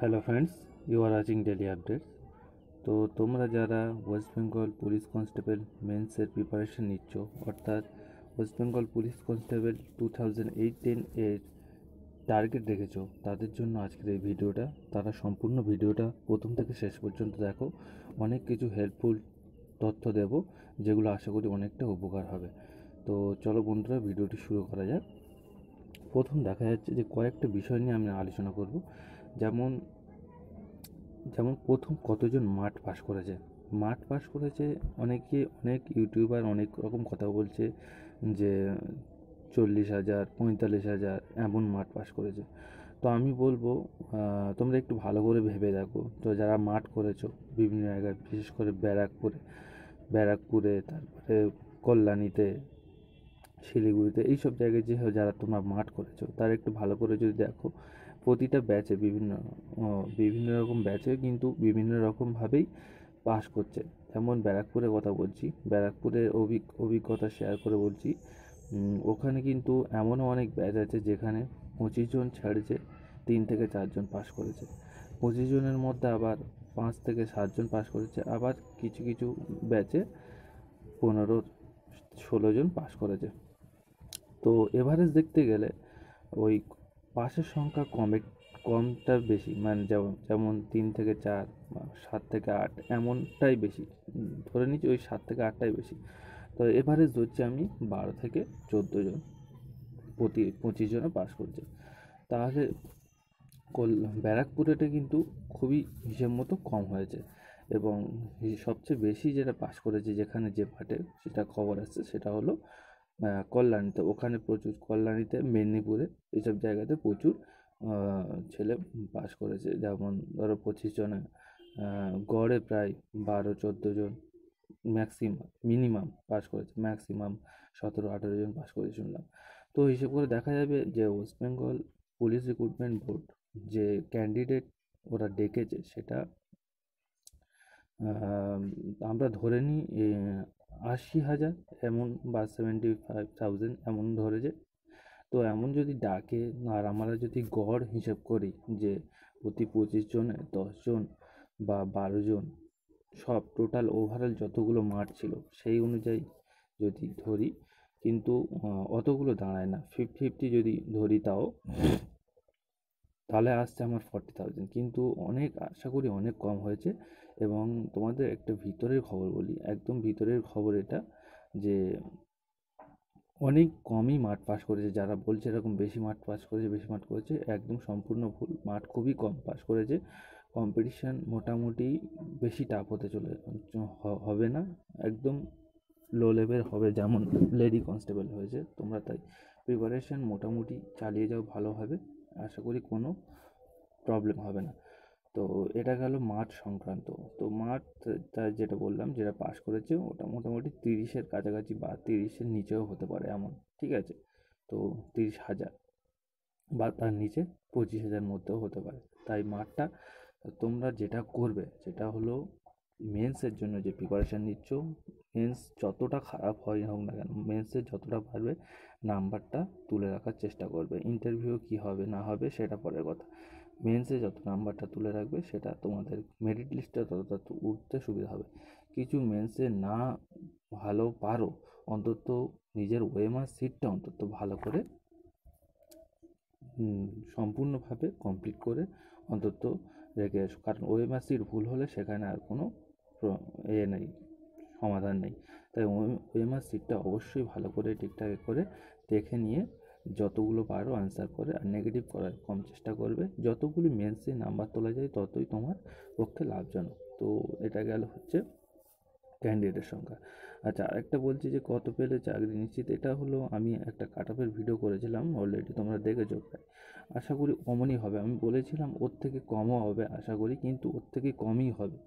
Hello friends, you are watching daily updates. তো তোমরা যারা ওয়েস্ট বেঙ্গল পুলিশ কনস্টেবল মেন্সের প্রিপারেশন নিচ্ছ, অর্থাৎ ওয়েস্ট বেঙ্গল পুলিশ কনস্টেবল 2018 এর টার্গেট রেখেছো, তাদের জন্য আজকের এই ভিডিওটা। তারা সম্পূর্ণ ভিডিওটা প্রথম থেকে শেষ পর্যন্ত দেখো। অনেক কিছু হেল্পফুল তথ্য দেব, যেগুলো আশা করি অনেকটা উপকার হবে। তো চলো বন্ধুরা, ভিডিওটি শুরু করা যাক। প্রথম দেখা যাচ্ছে যে কয়েকটা বিষয় নিয়ে আমি আলোচনা করব। যেমন যেমন প্রথম কতজন মাঠ পাস করেছে। অনেক ইউটিউবার অনেক রকম কথা বলছে যে 40,000 45,000 এমন মাঠ পাস করেছে। তো আমি বলবো তোমরা একটু ভালো করে ভেবে দেখো। তো যারা মাঠ করেছো বিভিন্ন জায়গায়, বিশেষ করে ব্যারাকপুরে, তারপরে কল্যাণীতে, শিলিগুড়িতে, এইসব জায়গায় যারা তোমরা মাঠ করেছো, তারা একটু ভালো করে যদি দেখো, প্রতিটা ব্যাচে বিভিন্ন রকম ব্যাচে কিন্তু বিভিন্ন রকমভাবেই পাস করছে। যেমন ব্যারাকপুরের কথা বলছি, ব্যারাকপুরের অভিজ্ঞতা শেয়ার করে বলছি। ওখানে কিন্তু এমনও অনেক ব্যাচ আছে যেখানে 25 জন ছেড়েছে, 3 থেকে 4 জন পাস করেছে। 25 জনের মধ্যে আবার 5 থেকে 7 জন পাস করেছে, আবার কিছু কিছু ব্যাচে 15-16 জন পাস করেছে। তো এভারেজ দেখতে গেলে ওই পাসের সংখ্যা কমটা বেশি, মানে যেমন 3 থেকে 4 বা 7 থেকে 8 এমনটাই বেশি। ধরে নিচ্ছি ওই 7 থেকে 8টাই বেশি। তো এভারেজ ধরছি আমি 12 থেকে 14 জন প্রতি 25 জনে পাস করছে। তাহলে ব্যারাকপুরেটা কিন্তু খুবই হিসেব মতো কম হয়েছে। এবং সবচেয়ে বেশি যেটা পাস করেছে, যেখানে যে পার্টে সেটা খবর আসছে, সেটা হলো কল্যাণীতে। ওখানে প্রচুর, কল্যাণীতে, মেদিনীপুরে, এইসব জায়গাতে প্রচুর ছেলে পাস করেছে। যেমন ধরো 25 জনে গড়ে প্রায় 12-14 জন মিনিমাম পাস করেছে, ম্যাক্সিমাম 17-18 জন পাস করেছে শুনলাম। তো হিসেব করে দেখা যাবে যে West Bengal police recruitment board যে ক্যান্ডিডেট ওরা ডেকেছে, সেটা আমরা ধরে নিই 80,000 এমন, বা 75,000 এমন ধরেছে। তো এমন যদি ডাকে, আর আমরা যদি গড় হিসেব করি যে প্রতি 25 জনে 10 জন বা 12 জন, সব টোটাল ওভারঅল যতগুলো মাঠ ছিল সেই অনুযায়ী যদি ধরি, কিন্তু অতগুলো দাঁড়ায় না। 50-50 যদি ধরি, তাহলে আসছে আমার 40,000, কিন্তু আশা করি অনেক কম হয়েছে। এবং তোমাদের একটা ভিতরের খবর বলি, একদম ভিতরের খবর এটা, যে অনেক কমই মাঠ পাস করেছে। যারা বলছে এরকম বেশি মাঠ পাস করেছে, একদম সম্পূর্ণ ভুল। মাঠ খুবই কম পাস করেছে। কম্পিটিশান মোটামুটি বেশি টাফ হবে না, একদম লো লেভেল হবে, যেমন লেডি কনস্টেবল হয়েছে। তোমরা তাই প্রিপারেশান মোটামুটি চালিয়ে যাও ভালোভাবে, আশা করি কোনো প্রবলেম হবে না। তো এটা গেল মাঠ সংক্রান্ত। তো মাঠ, যেটা বললাম, যেটা পাস করেছে ওটা মোটামুটি 30-এর কাছাকাছি বা 30-এর নিচেও হতে পারে এমন, ঠিক আছে। তো 30,000 বা তার নিচে 25,000 মধ্যেও হতে পারে। তাই মাঠটা তোমরা যেটা করবে, সেটা হলো মেন্সের জন্য যে প্রিপারেশান নিচ্ছ, মেন্স যতটা খারাপ হোক না কেন, মেন্সের যতটা পারবে নাম্বারটা তুলে রাখার চেষ্টা করবে। ইন্টারভিউ কি হবে না হবে সেটা পরের কথা। মেন্সে যত নাম্বারটা তুলে রাখবে, সেটা তোমাদের মেরিট লিস্টে ততটা উঠতে সুবিধা হবে। কিছু মেন্সে না ভালো পারো, অন্তত নিজের ওএমআর সিটটা অন্তত ভালো করে সম্পূর্ণভাবে কমপ্লিট করে অন্তত রেখে এসো। কারণ ওএমআর সিট ভুল হলে সেখানে আর কোনো নেই, সমাধান নেই। তাই ওএমআর সিটটা অবশ্যই ভালো করে ঠিকঠাক করে দেখে নিয়ে যতগুলো পারো আনসার করে, আর নেগেটিভ করার কম চেষ্টা করবে। যতগুলি মেন্সে নাম্বার তোলা যায় ততই তোমার পক্ষে লাভজনক। তো এটা গেল হচ্ছে ক্যান্ডিডেটের সংখ্যা। আচ্ছা, আরেকটা বলছি যে কত পেলে চাকরি নিশ্চিত। এটা হলো, আমি একটা কাট অফের ভিডিও করেছিলাম, অলরেডি তোমরা দেখেছো প্রায়। আশা করি অমনই হবে। আমি বলেছিলাম ওর থেকে কমও হবে আশা করি, কিন্তু ওর থেকে কমই হবে।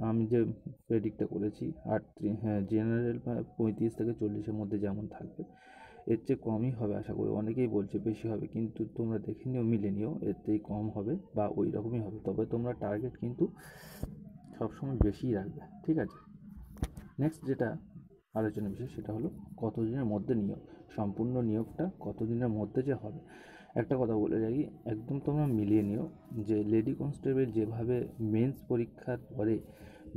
আমি যে প্রেডিক্টটা করেছি, হ্যাঁ, জেনারেল 35 থেকে 40-এর মধ্যে যেমন থাকবে, এর চেয়ে কমই হবে আশা করি। অনেকেই বলছে বেশি হবে, কিন্তু তোমরা দেখে নিও, মিলে নিও, এর থেকে কম হবে বা ওই রকমই হবে। তবে তোমরা টার্গেট কিন্তু সবসময় বেশিই রাখবে, ঠিক আছে। নেক্সট যেটা আলোচনার বিষয়, সেটা হলো কতদিনের মধ্যে নিয়োগ। সম্পূর্ণ নিয়োগটা কতদিনের মধ্যে যে হবে, একটা কথা বলে রাখি, একদম তোমরা মিলিয়ে নিও যে লেডি কনস্টেবল যেভাবে মেন্স পরীক্ষার পরে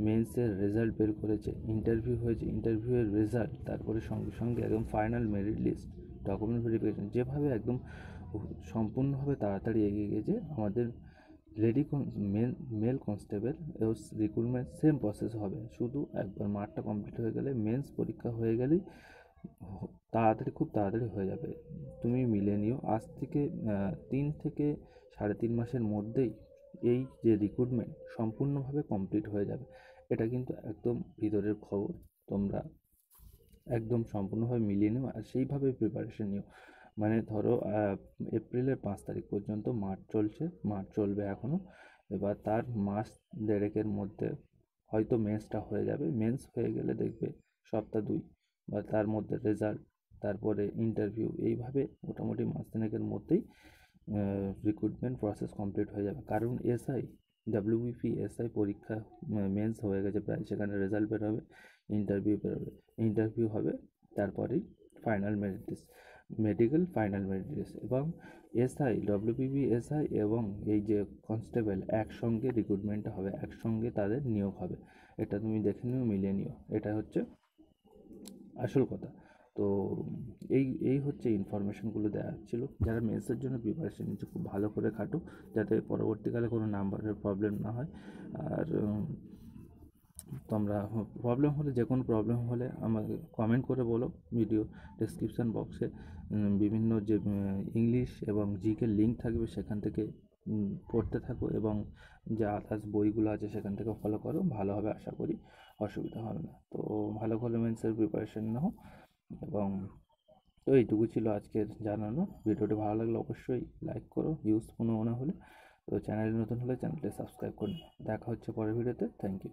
মেন্সের রেজাল্ট বের করেছে, ইন্টারভিউ হয়েছে, ইন্টারভিউয়ের রেজাল্ট, তারপরে সঙ্গে সঙ্গে একদম final merit list, document verification, যেভাবে একদম সম্পূর্ণভাবে তাড়াতাড়ি এগিয়ে গেছে আমাদের lady male constable recruitment same process হবে, শুধু একবার মাঠটা কমপ্লিট হয়ে গেলে, মেন্স পরীক্ষা হয়ে গেলেই তাড়াতাড়ি, খুব তাড়াতাড়ি হয়ে যাবে। তুমি মিলে নিও, আজ থেকে 3 থেকে 3.5 মাসের মধ্যেই এই যে রিক্রুটমেন্ট সম্পূর্ণভাবে কমপ্লিট হয়ে যাবে। এটা কিন্তু একদম ভিতরের খবর, তোমরা একদম সম্পূর্ণভাবে মিলিয়ে নিও আর সেইভাবে প্রিপারেশন নিও। মানে ধরো এপ্রিলের 5 তারিখ পর্যন্ত মাঠ চলছে, মাঠ চলবে এখনও, এবার তার মাস দেড়েকের মধ্যে হয়তো মেন্সটা হয়ে যাবে। মেন্স হয়ে গেলে দেখবে সপ্তাহ 2 বা তার মধ্যে রেজাল্ট, তারপরে ইন্টারভিউ, এইভাবে মোটামুটি মাস তিনেকের মধ্যেই রিক্রুটমেন্ট প্রসেস কমপ্লিট হয়ে যাবে। কারণ এসআই, ডাব্লিউবিপি এসআই পরীক্ষা মেন্স হয়ে গেছে প্রায়, সেখানে রেজাল্ট বেরোবে, ইন্টারভিউ বেরোবে, ইন্টারভিউ হবে, তারপরেই final merit list, medical final merit list, এবং এসআই, ডব্লিউবিপি এসআই এবং এই যে কনস্টেবল একসঙ্গে রিক্রুটমেন্টটা হবে, একসঙ্গে তাদের নিয়োগ হবে। এটা তুমি দেখে নিও, মিলিয়ে নিও, এটা হচ্ছে আসল কথা। তো এই হচ্ছে ইনফরমেশনগুলো দেওয়া ছিল। যারা মেন্সের জন্য প্রিপারেশন নিচ্ছে খুব ভালো করে খাটো, যাতে পরবর্তীকালে কোনো নাম্বারের প্রবলেম না হয়। আর তোমরা প্রবলেম হলে, যে কোনো প্রবলেম হলে আমাকে কমেন্ট করে বলো। ভিডিও ডেসক্রিপশান বক্সে বিভিন্ন যে ইংলিশ এবং জিকে লিঙ্ক থাকবে, সেখান থেকে পড়তে থাকো, এবং যে আদার্স বইগুলো আছে সেখান থেকে ফলো করো, ভালো হবে আশা করি, অসুবিধা হবে না। তো ভালো করে মেন্সের প্রিপারেশন নাও। এবং তো এইটুকু ছিল আজকের জানানো। ভিডিওটি ভালো লাগলে অবশ্যই লাইক করো, ইউজফুল মনে হলে। তো চ্যানেলে নতুন হলে চ্যানেলটি সাবস্ক্রাইব করে নিও। দেখা হচ্ছে পরের ভিডিওতে। Thank you.